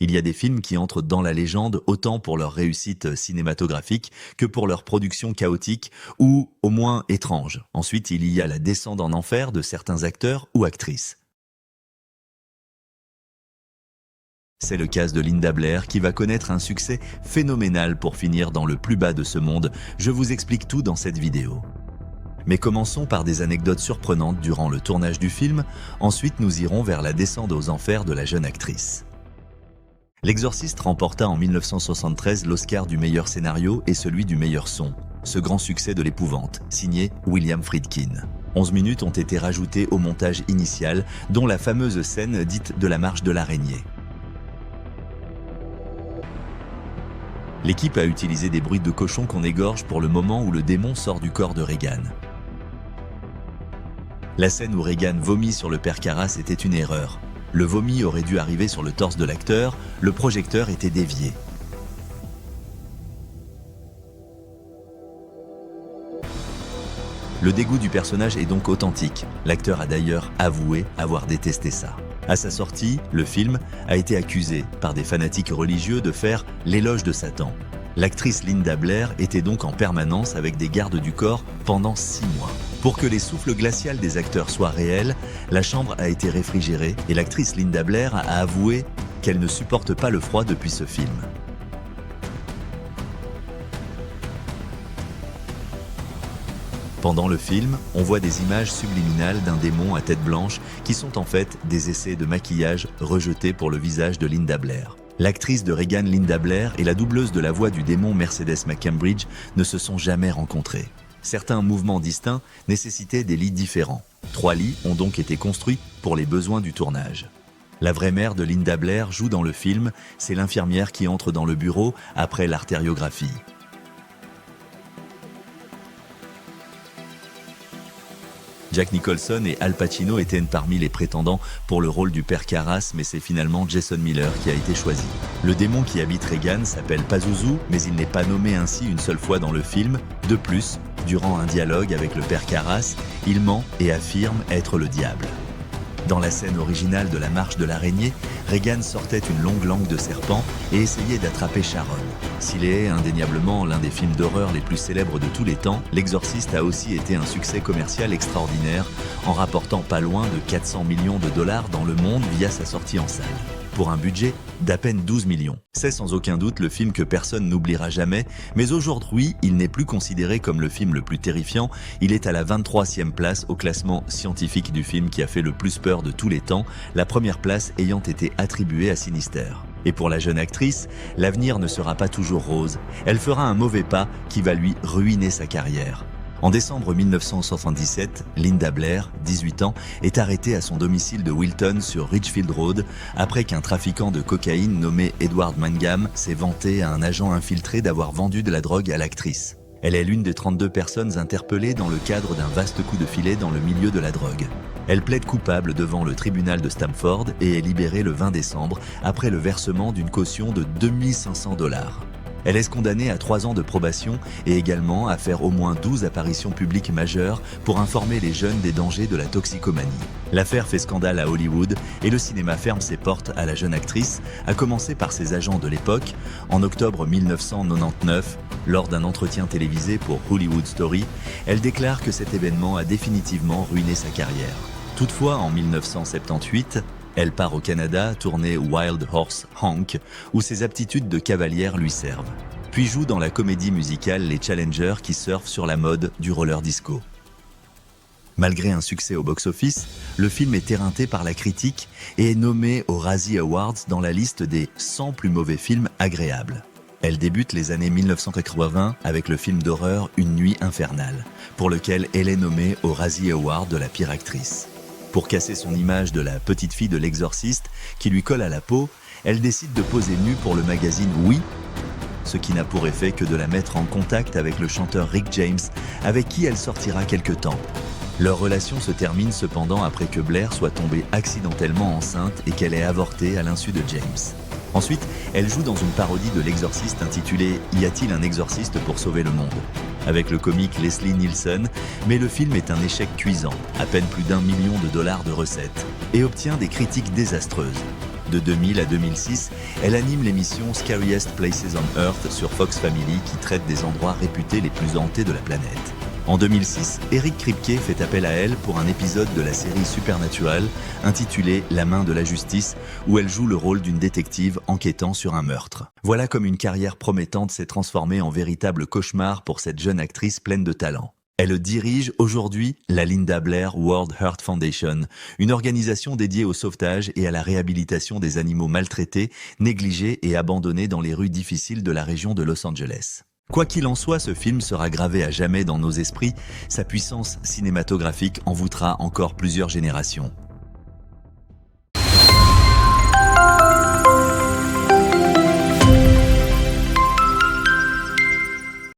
Il y a des films qui entrent dans la légende autant pour leur réussite cinématographique que pour leur production chaotique ou au moins étrange. Ensuite, il y a la descente en enfer de certains acteurs ou actrices. C'est le cas de Linda Blair qui va connaître un succès phénoménal pour finir dans le plus bas de ce monde. Je vous explique tout dans cette vidéo. Mais commençons par des anecdotes surprenantes durant le tournage du film, ensuite nous irons vers la descente aux enfers de la jeune actrice. L'Exorciste remporta en 1973 l'Oscar du meilleur scénario et celui du meilleur son. Ce grand succès de l'épouvante, signé William Friedkin. 11 minutes ont été rajoutées au montage initial, dont la fameuse scène dite de la marche de l'araignée. L'équipe a utilisé des bruits de cochon qu'on égorge pour le moment où le démon sort du corps de Regan. La scène où Regan vomit sur le père Karras était une erreur. Le vomi aurait dû arriver sur le torse de l'acteur, le projecteur était dévié. Le dégoût du personnage est donc authentique. L'acteur a d'ailleurs avoué avoir détesté ça. À sa sortie, le film a été accusé par des fanatiques religieux de faire l'éloge de Satan. L'actrice Linda Blair était donc en permanence avec des gardes du corps pendant 6 mois. Pour que les souffles glacials des acteurs soient réels, la chambre a été réfrigérée et l'actrice Linda Blair a avoué qu'elle ne supporte pas le froid depuis ce film. Pendant le film, on voit des images subliminales d'un démon à tête blanche qui sont en fait des essais de maquillage rejetés pour le visage de Linda Blair. L'actrice de Regan, Linda Blair, et la doubleuse de la voix du démon Mercedes McCambridge ne se sont jamais rencontrés. Certains mouvements distincts nécessitaient des lits différents. 3 lits ont donc été construits pour les besoins du tournage. La vraie mère de Linda Blair joue dans le film, c'est l'infirmière qui entre dans le bureau après l'artériographie. Jack Nicholson et Al Pacino étaient parmi les prétendants pour le rôle du père Karras, mais c'est finalement Jason Miller qui a été choisi. Le démon qui habite Regan s'appelle Pazuzu, mais il n'est pas nommé ainsi une seule fois dans le film. De plus, durant un dialogue avec le père Karras, il ment et affirme être le diable. Dans la scène originale de la marche de l'araignée, Regan sortait une longue langue de serpent et essayait d'attraper Sharon. S'il est indéniablement l'un des films d'horreur les plus célèbres de tous les temps, L'Exorciste a aussi été un succès commercial extraordinaire en rapportant pas loin de 400 millions de dollars dans le monde via sa sortie en salle. Pour un budget d'à peine 12 millions. C'est sans aucun doute le film que personne n'oubliera jamais, mais aujourd'hui, il n'est plus considéré comme le film le plus terrifiant. Il est à la 23e place au classement scientifique du film qui a fait le plus peur de tous les temps, la première place ayant été attribuée à Sinister. Et pour la jeune actrice, l'avenir ne sera pas toujours rose. Elle fera un mauvais pas qui va lui ruiner sa carrière. En décembre 1977, Linda Blair, 18 ans, est arrêtée à son domicile de Wilton sur Ridgefield Road après qu'un trafiquant de cocaïne nommé Edward Mangum s'est vanté à un agent infiltré d'avoir vendu de la drogue à l'actrice. Elle est l'une des 32 personnes interpellées dans le cadre d'un vaste coup de filet dans le milieu de la drogue. Elle plaide coupable devant le tribunal de Stamford et est libérée le 20 décembre après le versement d'une caution de 2500 $. Elle est condamnée à 3 ans de probation et également à faire au moins 12 apparitions publiques majeures pour informer les jeunes des dangers de la toxicomanie. L'affaire fait scandale à Hollywood et le cinéma ferme ses portes à la jeune actrice, à commencer par ses agents de l'époque. En octobre 1999, lors d'un entretien télévisé pour Hollywood Story, elle déclare que cet événement a définitivement ruiné sa carrière. Toutefois, en 1978, elle part au Canada tourner Wild Horse Hank, où ses aptitudes de cavalière lui servent. Puis joue dans la comédie musicale Les Challengers qui surfent sur la mode du roller disco. Malgré un succès au box-office, le film est éreinté par la critique et est nommé aux Razzie Awards dans la liste des 100 plus mauvais films agréables. Elle débute les années 1980 avec le film d'horreur Une nuit infernale, pour lequel elle est nommée aux Razzie Awards de la pire actrice. Pour casser son image de la petite fille de l'exorciste qui lui colle à la peau, elle décide de poser nue pour le magazine Oui, ce qui n'a pour effet que de la mettre en contact avec le chanteur Rick James, avec qui elle sortira quelque temps. Leur relation se termine cependant après que Blair soit tombée accidentellement enceinte et qu'elle ait avorté à l'insu de James. Ensuite, elle joue dans une parodie de l'exorciste intitulée « Y a-t-il un exorciste pour sauver le monde ?» avec le comique Leslie Nielsen, mais le film est un échec cuisant, à peine plus d'1 million de dollars de recettes, et obtient des critiques désastreuses. De 2000 à 2006, elle anime l'émission Scariest Places on Earth sur Fox Family qui traite des endroits réputés les plus hantés de la planète. En 2006, Eric Kripke fait appel à elle pour un épisode de la série Supernatural intitulé La main de la justice, où elle joue le rôle d'une détective enquêtant sur un meurtre. Voilà comme une carrière promettante s'est transformée en véritable cauchemar pour cette jeune actrice pleine de talent. Elle dirige aujourd'hui la Linda Blair World Heart Foundation, une organisation dédiée au sauvetage et à la réhabilitation des animaux maltraités, négligés et abandonnés dans les rues difficiles de la région de Los Angeles. Quoi qu'il en soit, ce film sera gravé à jamais dans nos esprits. Sa puissance cinématographique en voûtera encore plusieurs générations.